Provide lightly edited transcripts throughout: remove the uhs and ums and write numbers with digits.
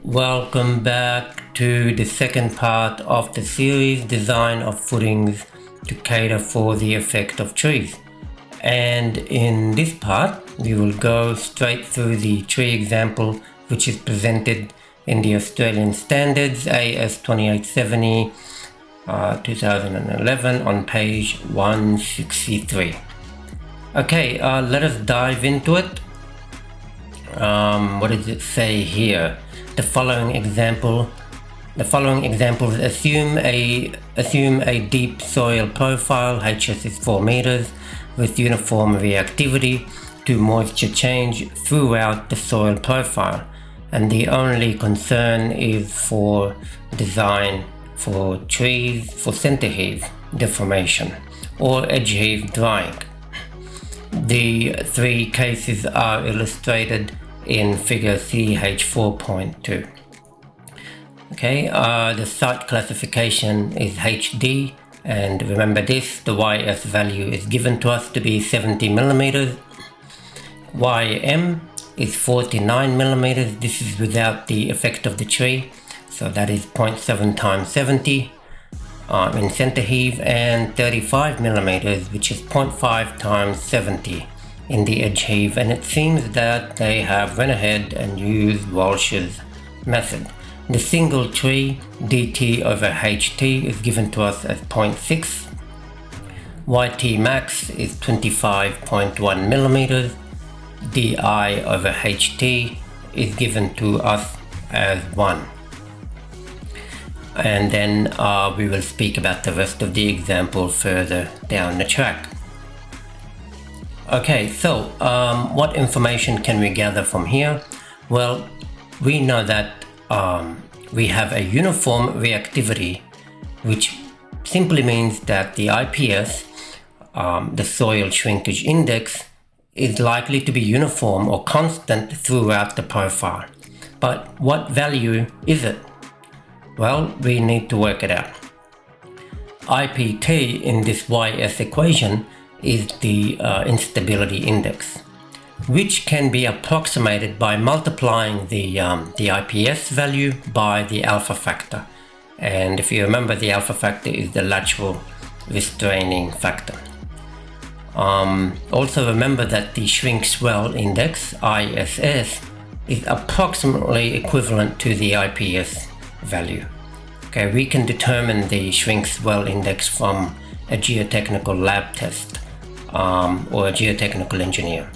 Welcome back to the second part of the series, Design of Footings to Cater for the Effect of Trees. And in this part, we will go straight through the tree example, which is presented in the Australian Standards AS 2870 2011 on page 163. Okay, let us dive into it. What does it say here? The following examples assume a deep soil profile, HS is 4 meters, with uniform reactivity to moisture change throughout the soil profile, and the only concern is for design for trees for center heave deformation or edge heave drying. The three cases are illustrated in figure CH4.2. Okay, the site classification is HD, and remember this, the YS value is given to us to be 70 millimeters. YM is 49 millimeters. This is without the effect of the tree, so that is 0.7 times 70 in center heave, and 35 millimeters, which is 0.5 times 70 in the edge heave. And it seems that they have went ahead and used Walsh's method. The single tree dt over ht is given to us as 0.6. YT max is 25.1 millimeters. Di over ht is given to us as 1. And then we will speak about the rest of the example further down the track. Okay, so what information can we gather from here? Well, we know that we have a uniform reactivity, which simply means that the IPS, the soil shrinkage index, is likely to be uniform or constant throughout the profile. But what value is it? Well, we need to work it out. IPT in this YS equation is the instability index, which can be approximated by multiplying the IPS value by the alpha factor. And if you remember, the alpha factor is the lateral restraining factor. Also remember that the shrink swell index, ISS, is approximately equivalent to the IPS value. Okay, we can determine the shrink swell index from a geotechnical lab test or a geotechnical engineer.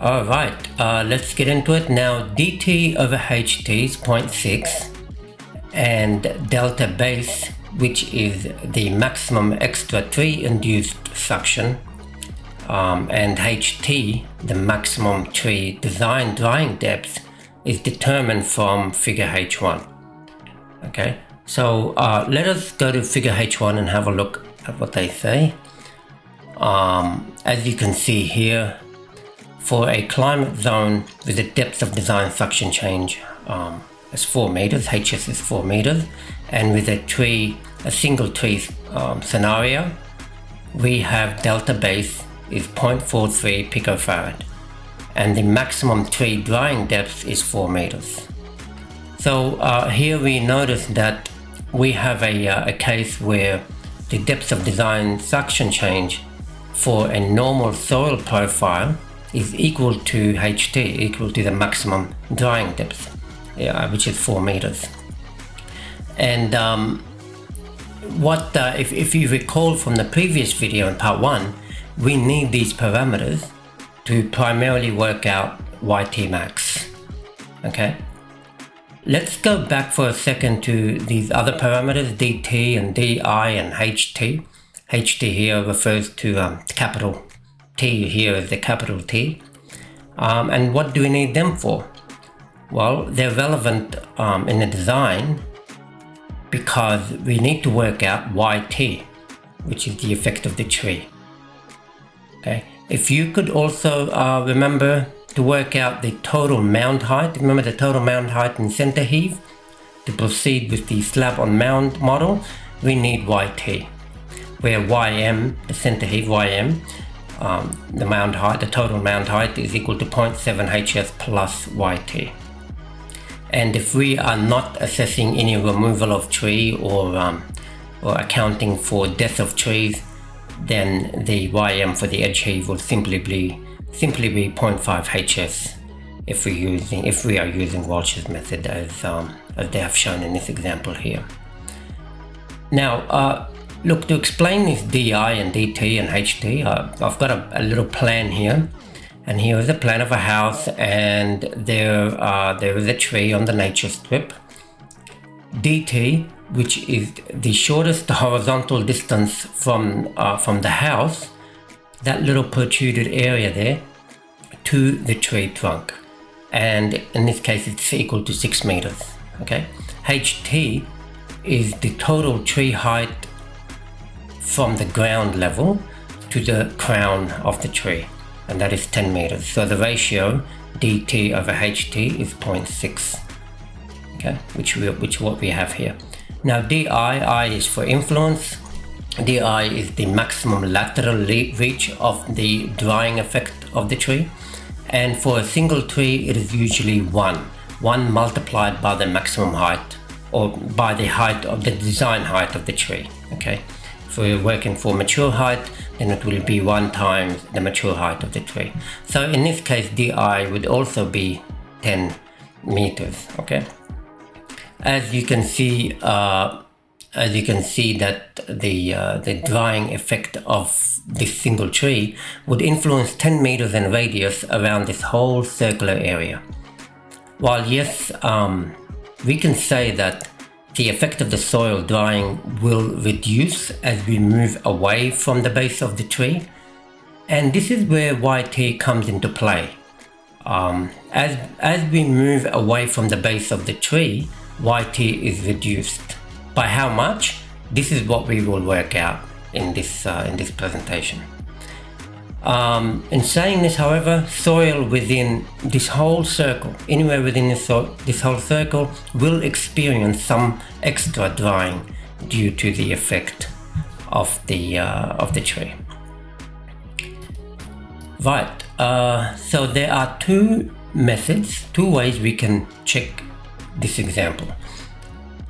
Alright, let's get into it now. dt over ht is 0.6, and delta base, which is the maximum extra tree induced suction, and ht, the maximum tree design drying depth, is determined from figure H1. Okay, so let us go to figure H1 and have a look at what they say. As you can see here, for a climate zone with a depth of design suction change as 4 meters, HS is 4 meters, and with a single tree scenario, we have delta base is 0.43 picofarad, and the maximum tree drying depth is 4 meters. So here we notice that we have a case where the depth of design suction change for a normal soil profile is equal to HT, equal to the maximum drying depth, which is 4 meters. And if you recall from the previous video in part 1, we need these parameters to primarily work out YT max. Okay, let's go back for a second to these other parameters, DT and DI and HT. HT here refers to capital T, here is the capital T. And what do we need them for? Well, they're relevant in the design because we need to work out YT, which is the effect of the tree. Okay, if you could also remember to work out the total mound height, remember the total mound height in center heave, to proceed with the slab on mound model, we need YT, where YM, the center heave YM, the mound height, the total mound height is equal to 0.7 HS plus YT. And if we are not assessing any removal of tree or accounting for death of trees, then the YM for the edge heave will simply be 0.5 HS if we are using Walsh's method as they have shown in this example here. Now, look, to explain this DI and DT and HT, I've got a little plan here, and here is a plan of a house, and there is a tree on the nature strip. DT, which is the shortest horizontal distance from the house, that little protruded area there, to the tree trunk, and in this case it's equal to 6 meters. Okay, HT is the total tree height from the ground level to the crown of the tree, and that is 10 meters. So the ratio DT over HT is 0.6. Okay, which what we have here. Now I is for influence. DI is the maximum lateral reach of the drying effect of the tree, and for a single tree it is usually 1 multiplied by the maximum height, or by the height of the design height of the tree. Okay, if we're working for mature height, then it will be 1 times the mature height of the tree. So in this case DI would also be 10 meters. Okay, as you can see that the drying effect of this single tree would influence 10 meters in radius around this whole circular area. While yes, we can say that the effect of the soil drying will reduce as we move away from the base of the tree, and this is where YT comes into play. As we move away from the base of the tree, YT is reduced. By how much? This is what we will work out in this presentation. In saying this, however, soil within this whole circle, anywhere within this whole circle, will experience some extra drying due to the effect of the tree. Right. So there are two ways we can check this example.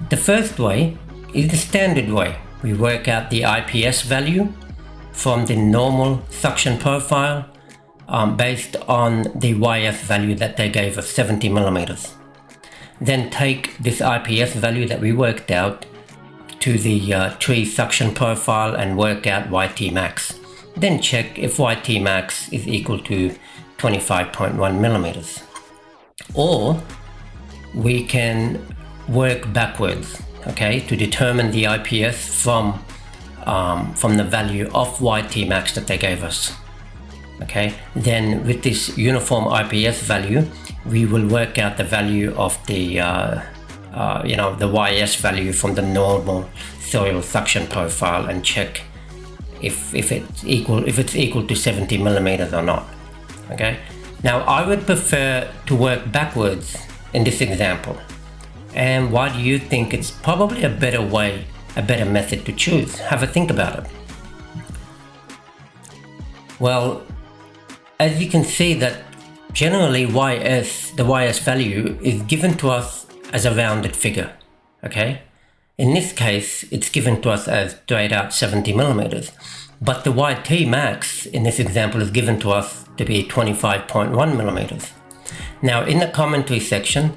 The first way is the standard way. We work out the IPS value from the normal suction profile based on the YS value that they gave us, 70 millimeters. Then take this IPS value that we worked out to the tree suction profile and work out YT max. Then check if YT max is equal to 25.1 millimeters. Or we can work backwards, okay, to determine the IPS from the value of YT max that they gave us. Okay, then with this uniform IPS value, we will work out the value of the the YS value from the normal soil suction profile and check if it's equal to 70 millimeters or not. Okay, now I would prefer to work backwards in this example. And why do you think it's probably a better method to choose? Have a think about it. Well, as you can see that generally the YS value is given to us as a rounded figure, okay? In this case, it's given to us as straight out 70 millimeters, but the YT max in this example is given to us to be 25.1 millimeters. Now in the commentary section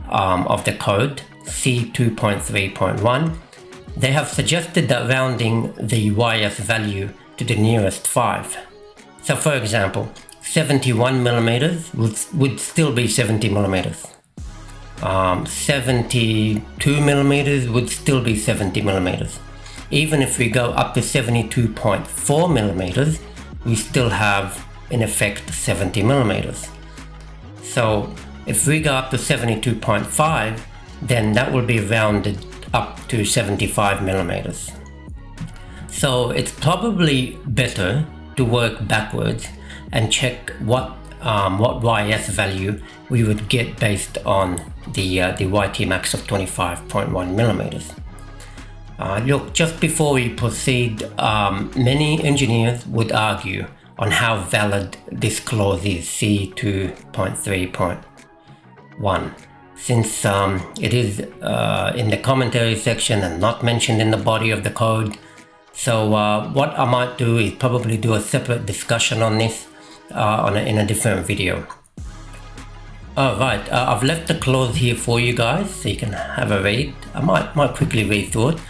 of the code, C2.3.1, they have suggested that rounding the YS value to the nearest 5. So for example, 71 millimeters would still be 70 millimeters. 72 millimeters would still be 70 millimeters. Even if we go up to 72.4 millimeters, we still have in effect 70 millimeters. So if we go up to 72.5, then that will be rounded up to 75 millimeters. So it's probably better to work backwards and check what YS value we would get based on the YT max of 25.1 millimeters. Look, just before we proceed, many engineers would argue on how valid this clause is, C2.3.1, since it is in the commentary section and not mentioned in the body of the code. So what I might do is probably do a separate discussion on this in a different video. Alright, I've left the clause here for you guys so you can have a read. I might quickly read through it.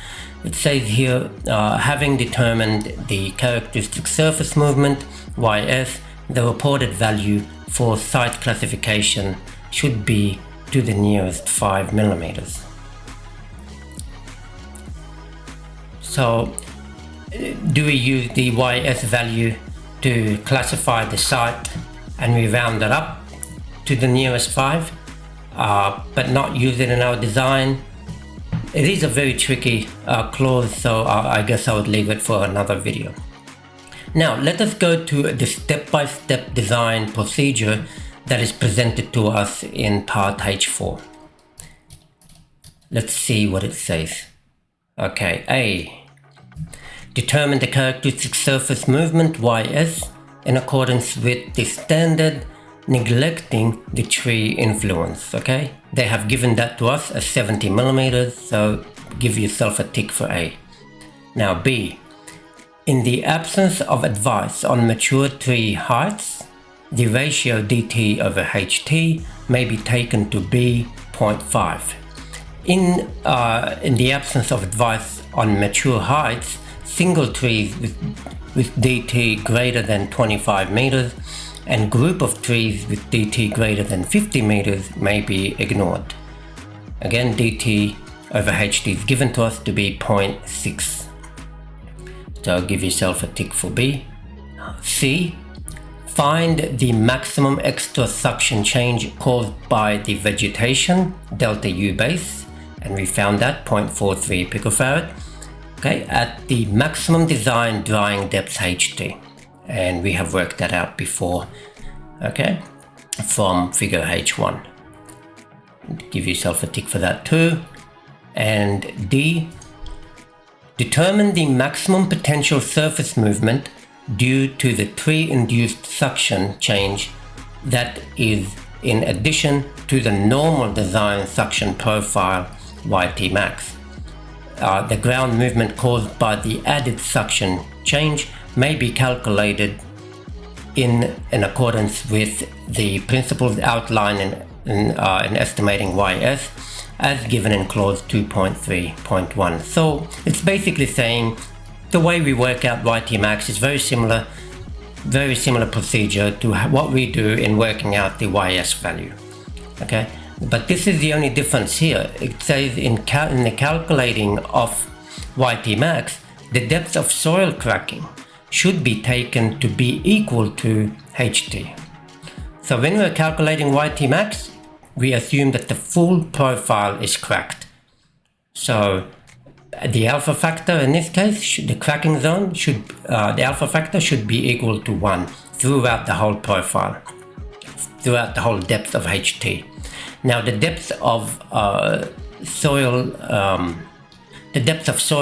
It says here, having determined the characteristic surface movement, ys, the reported value for site classification should be to the nearest 5 millimeters. So, do we use the ys value to classify the site and we round it up to the nearest 5, but not use it in our design? It is a very tricky clause, so I guess I would leave it for another video. Now let us go to the step-by-step design procedure that is presented to us in part H4. Let's see what it says. Okay, A. Determine the characteristic surface movement ys in accordance with the standard, neglecting the tree influence. Okay, they have given that to us as 70 millimeters, so give yourself a tick for A. Now B. In the absence of advice on mature tree heights, the ratio dt over ht may be taken to be 0.5. In the absence of advice on mature heights, single trees with dt greater than 25 meters and group of trees with dt greater than 50 meters may be ignored. Again, dt over ht is given to us to be 0.6. So give yourself a tick for B. C. Find the maximum extra suction change caused by the vegetation, delta U base, and we found that 0.43 picofarad. Okay, at the maximum design drying depth HT, and we have worked that out before, okay, from figure H1. Give yourself a tick for that too. And D. Determine the maximum potential surface movement due to the tree-induced suction change that is in addition to the normal design suction profile YT max. The ground movement caused by the added suction change may be calculated in accordance with the principles outlined in estimating ys as given in clause 2.3.1. So it's basically saying the way we work out YT max is very similar procedure to what we do in working out the ys value. Okay, but this is the only difference here. It says in the calculating of YT max, the depth of soil cracking should be taken to be equal to HT. So when we're calculating YT max, we assume that the full profile is cracked. So the alpha factor in this case, the cracking zone the alpha factor should be equal to 1 throughout the whole profile, throughout the whole depth of HT. Now the depth of soil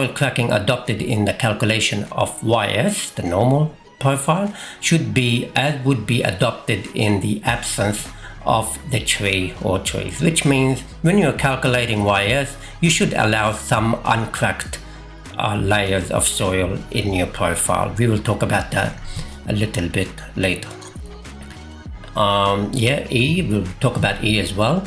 cracking adopted in the calculation of ys, the normal profile, should be as would be adopted in the absence of the tree or trees, which means when you're calculating ys, you should allow some uncracked layers of soil in your profile. We will talk about that a little bit later. E, we'll talk about E as well.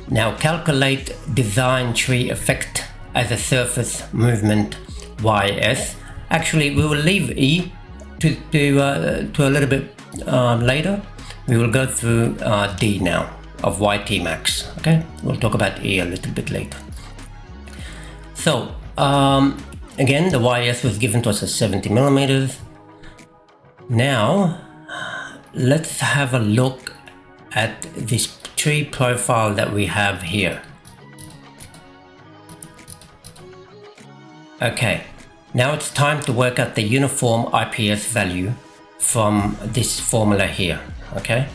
Now calculate design tree effect as a surface movement ys. Actually, we will leave E to a little bit later. We will go through D now of YT max. Okay, we'll talk about E a little bit later. So again, the ys was given to us as 70 millimeters. Now let's have a look at this tree profile that we have here. Okay, now it's time to work out the uniform IPS value from this formula here. Okay,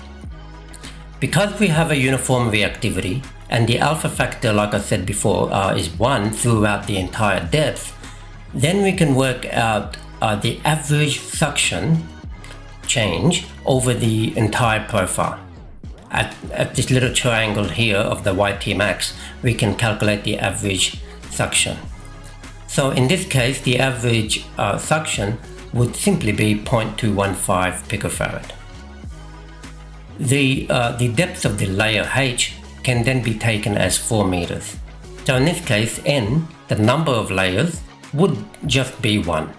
because we have a uniform reactivity and the alpha factor, like I said before, is 1 throughout the entire depth, then we can work out the average suction change over the entire profile. At this little triangle here of the YT max, we can calculate the average suction. So in this case, the average suction would simply be 0.215 picofarad. The depth of the layer H can then be taken as 4 meters. So in this case, N, the number of layers, would just be 1.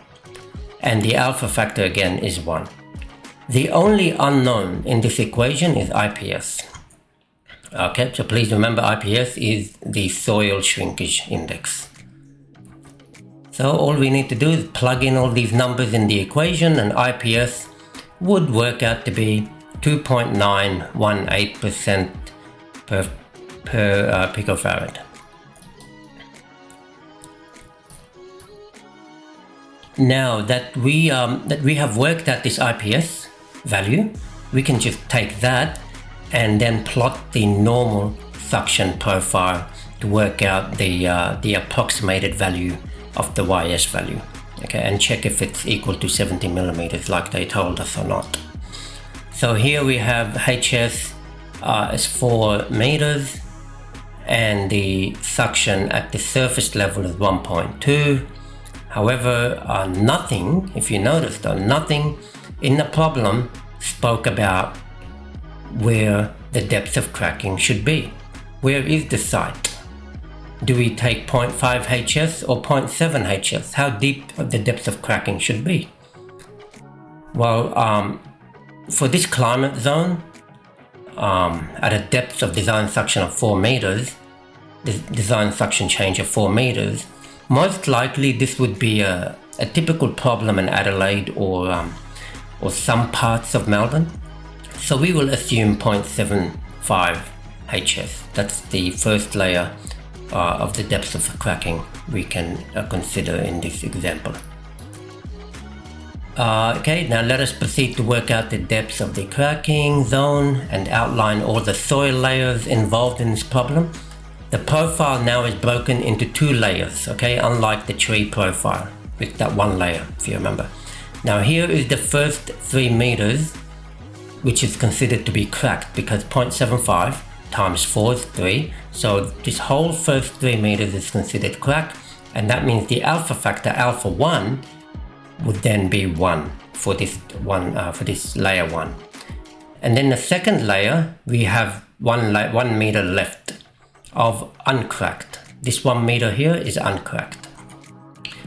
And the alpha factor again is 1. The only unknown in this equation is IPS. Okay, so please remember IPS is the soil shrinkage index. So all we need to do is plug in all these numbers in the equation, and IPS would work out to be 2.918% per picofarad. Now that we have worked out this IPS value, we can just take that and then plot the normal suction profile to work out the approximated value of the YS value, okay, and check if it's equal to 70 millimeters like they told us or not. So here we have HS is 4 meters, and the suction at the surface level is 1.2. However, nothing, if you notice though, nothing in the problem spoke about where the depth of cracking should be. Where is the site? Do we take 0.5 HS or 0.7 HS? How deep the depth of cracking should be? Well, for this climate zone, at a depth of design suction of 4 meters, the design suction change of 4 meters, most likely this would be a typical problem in Adelaide or some parts of Melbourne. So we will assume 0.75 HS. That's the first layer of the depth of cracking we can consider in this example. Okay, now let us proceed to work out the depths of the cracking zone and outline all the soil layers involved in this problem. The profile now is broken into 2 layers, okay, unlike the tree profile with that 1 layer, if you remember. Now here is the first 3 meters, which is considered to be cracked because 0.75 times 4 is 3. So this whole first 3 meters is considered cracked, and that means the alpha factor, alpha 1, would then be 1 for this layer 1. And then the second layer, we have 1 meter left of uncracked. This 1 meter here is uncracked.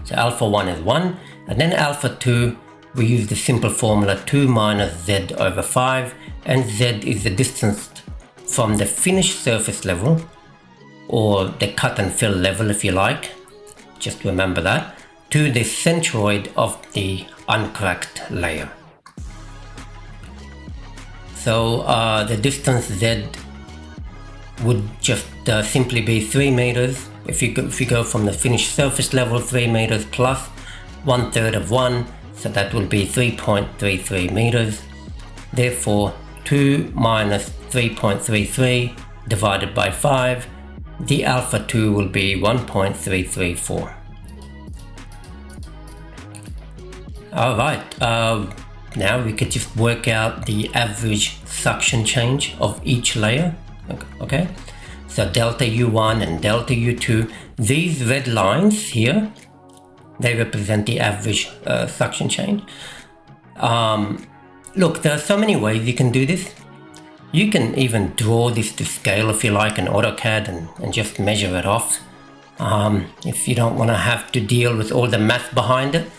So alpha 1 is 1, and then alpha 2, we use the simple formula 2 minus z over 5, and z is the distance from the finished surface level, or the cut and fill level if you like, just remember that, to the centroid of the uncracked layer. So the distance z would just simply be 3 meters. If you go from the finished surface level, 3 meters plus 1/3 of 1, so that will be 3.33 meters. Therefore, 2 minus 3.33 divided by 5, the alpha 2 will be 1.334. Alright, now we could just work out the average suction change of each layer. Okay, so delta U1 and delta U2, these red lines here, they represent the average suction change. Look, there are so many ways you can do this. You can even draw this to scale if you like in AutoCAD and just measure it off if you don't want to have to deal with all the math behind it.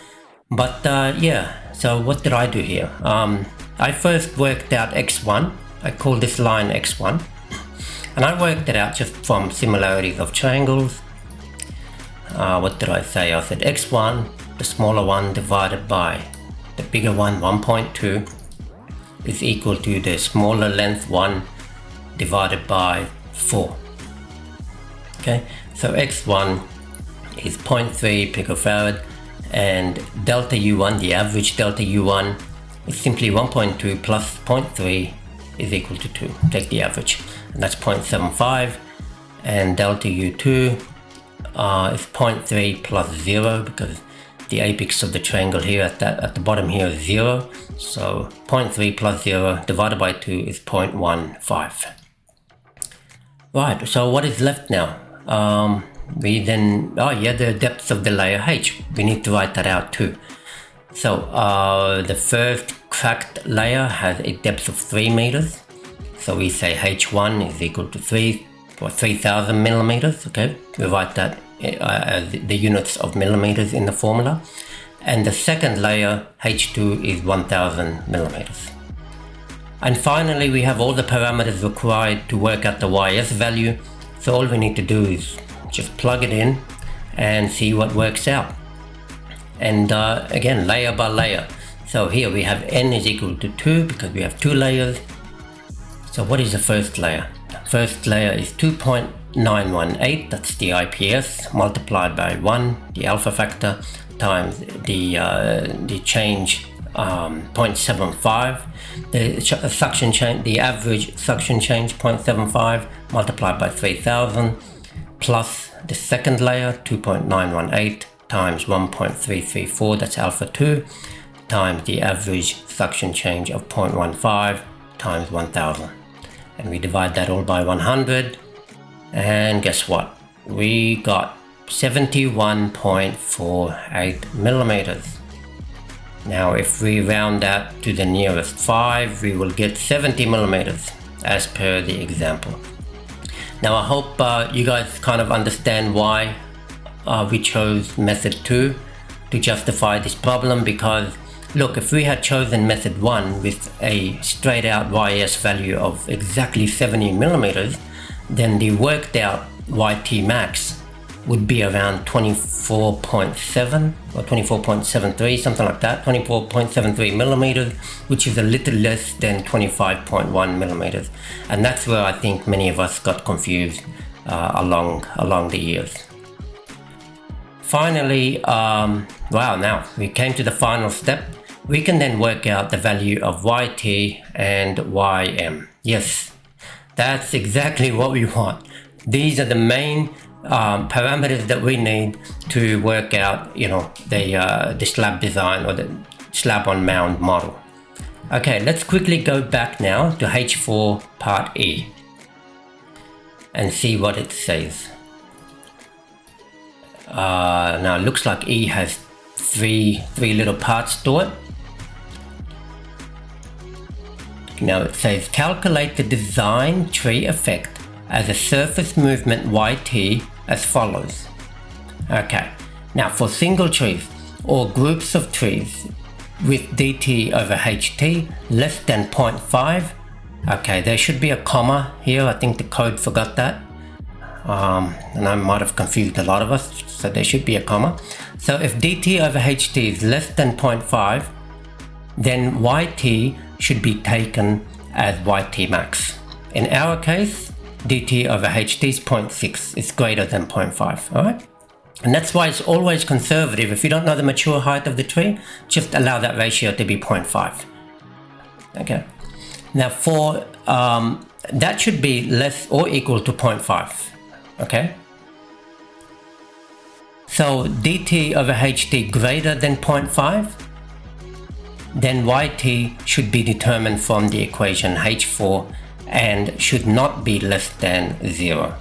But yeah, so what did I do here? I first worked out x1. I call this line x1. And I worked it out just from similarities of triangles. What did I say? I said x1, the smaller one, divided by the bigger one, 1.2, is equal to the smaller length 1 divided by 4. Okay, so x1 is 0.3 picofarad, and delta U1, the average delta U1, is simply 1.2 plus 0.3 is equal to 2. Take the average, and that's 0.75. and delta U2 is 0.3 plus 0 because the apex of the triangle here at the bottom here is 0. So 0.3 plus 0 divided by 2 is 0.15. Right, so what is left now? We then, the depth of the layer H. We need to write that out too. So the first cracked layer has a depth of 3 meters. So we say H1 is equal to 3,000 millimeters. Okay, we write that as the units of millimeters in the formula. And the second layer, H2, is 1,000 millimeters. And finally, we have all the parameters required to work out the YS value. So all we need to do is just plug it in and see what works out. And again, layer by layer. So here we have n is equal to 2 because we have 2 layers. So what is the first layer? First layer is 2.918, that's the IPS, multiplied by 1, the alpha factor, times the change 0.75, the suction change, the average suction change 0.75 multiplied by 3,000, plus the second layer 2.918 times 1.334, that's alpha 2, times the average suction change of 0.15 times 1,000. And we divide that all by 100, and guess what? We got 71.48 millimeters. Now if we round that to the nearest 5, we will get 70 millimeters as per the example. Now I hope you guys kind of understand why we chose method 2 to justify this problem, because look, if we had chosen method 1 with a straight out YS value of exactly 70 millimeters, then the worked out YT max would be around 24.7 or 24.73, something like that, 24.73 millimeters, which is a little less than 25.1 millimeters. And that's where I think many of us got confused along the years. Finally, now we came to the final step. We can then work out the value of YT and YM. Yes, that's exactly what we want. These are the main parameters that we need to work out, the slab design or the slab on mound model. Okay, let's quickly go back now to H4 part E and see what it says. Now it looks like E has three little parts to it. Now it says calculate the design tree effect as a surface movement YT as follows. Okay, now for single trees or groups of trees with DT over HT less than 0.5, okay, there should be a comma here. I think the code forgot that. And I might have confused a lot of us, so there should be a comma. So if DT over HT is less than 0.5, then YT should be taken as YT max. In our case, DT over HT is 0.6, it's greater than 0.5, all right? And that's why it's always conservative. If you don't know the mature height of the tree, just allow that ratio to be 0.5, okay? Now for, that should be less or equal to 0.5, okay? So DT over HT greater than 0.5, then YT should be determined from the equation H4 and should not be less than 0.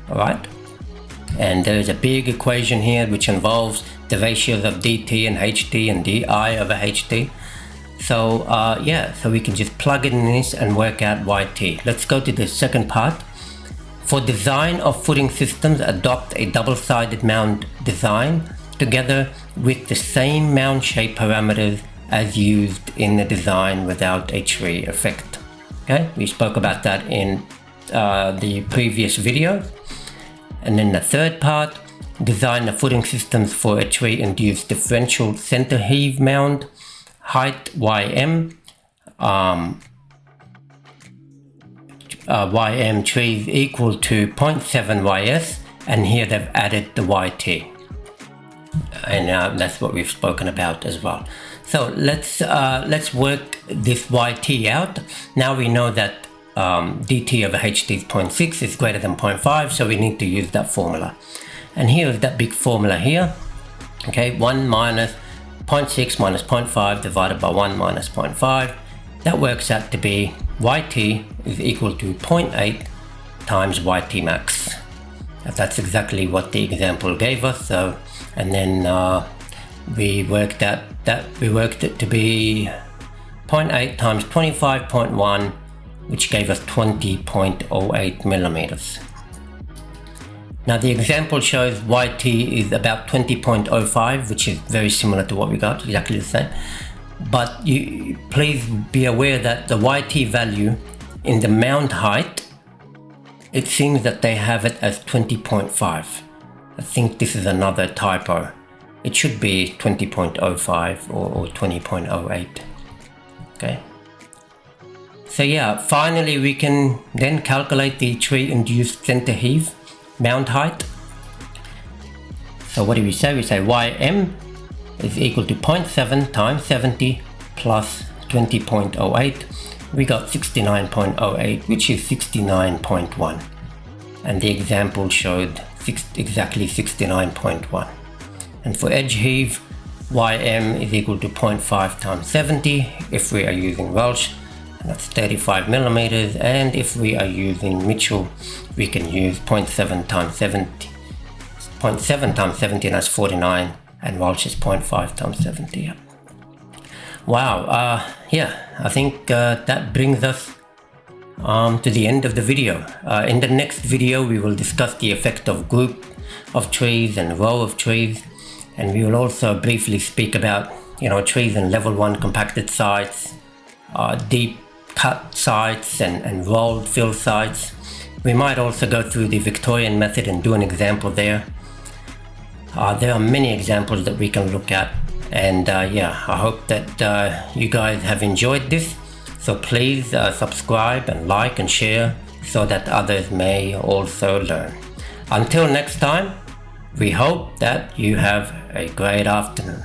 Alright? And there is a big equation here which involves the ratios of DT and HT and DI over HT. So so we can just plug it in this and work out YT. Let's go to the second part. For design of footing systems, adopt a double-sided mound design together with the same mound shape parameters as used in the design without a tree effect. Okay, we spoke about that in the previous video. And then the third part, design the footing systems for a tree-induced differential center heave mound, height YM, YM trees equal to 0.7 YS, and here they've added the YT. And that's what we've spoken about as well. So let's work this YT out. Now we know that dt over ht is 0.6 is greater than 0.5, so we need to use that formula. And here is that big formula here. Okay, 1 minus 0.6 minus 0.5 divided by 1 minus 0.5. That works out to be yt is equal to 0.8 times yt max. That's exactly what the example gave us. So, and then we worked it to be 0.8 times 25.1, which gave us 20.08 millimeters. Now the example shows yt is about 20.05, which is very similar to what we got, exactly the same. But you please be aware that the yt value in the mount height, it seems that they have it as 20.5. I think this is another typo. It should be 20.05 or 20.08. Okay. So yeah, finally we can then calculate the tree-induced center heave mount height. So what do we say? We say ym is equal to 0.7 times 70 plus 20.08. We got 69.08, which is 69.1. And the example showed exactly 69.1. And for edge heave, ym is equal to 0.5 times 70 if we are using Welsh, and that's 35 millimeters. And if we are using Mitchell, we can use 0.7 times 70. 0.7 times 70, that's 49, and Welsh is 0.5 times 70. Wow, yeah, I think that brings us to the end of the video. In the next video, we will discuss the effect of group of trees and row of trees, and we will also briefly speak about, trees in level 1 compacted sites, deep cut sites, and rolled fill sites. We might also go through the Victorian method and do an example there. There are many examples that we can look at, and yeah, I hope that you guys have enjoyed this. So please subscribe and like and share so that others may also learn. Until next time, we hope that you have a great afternoon.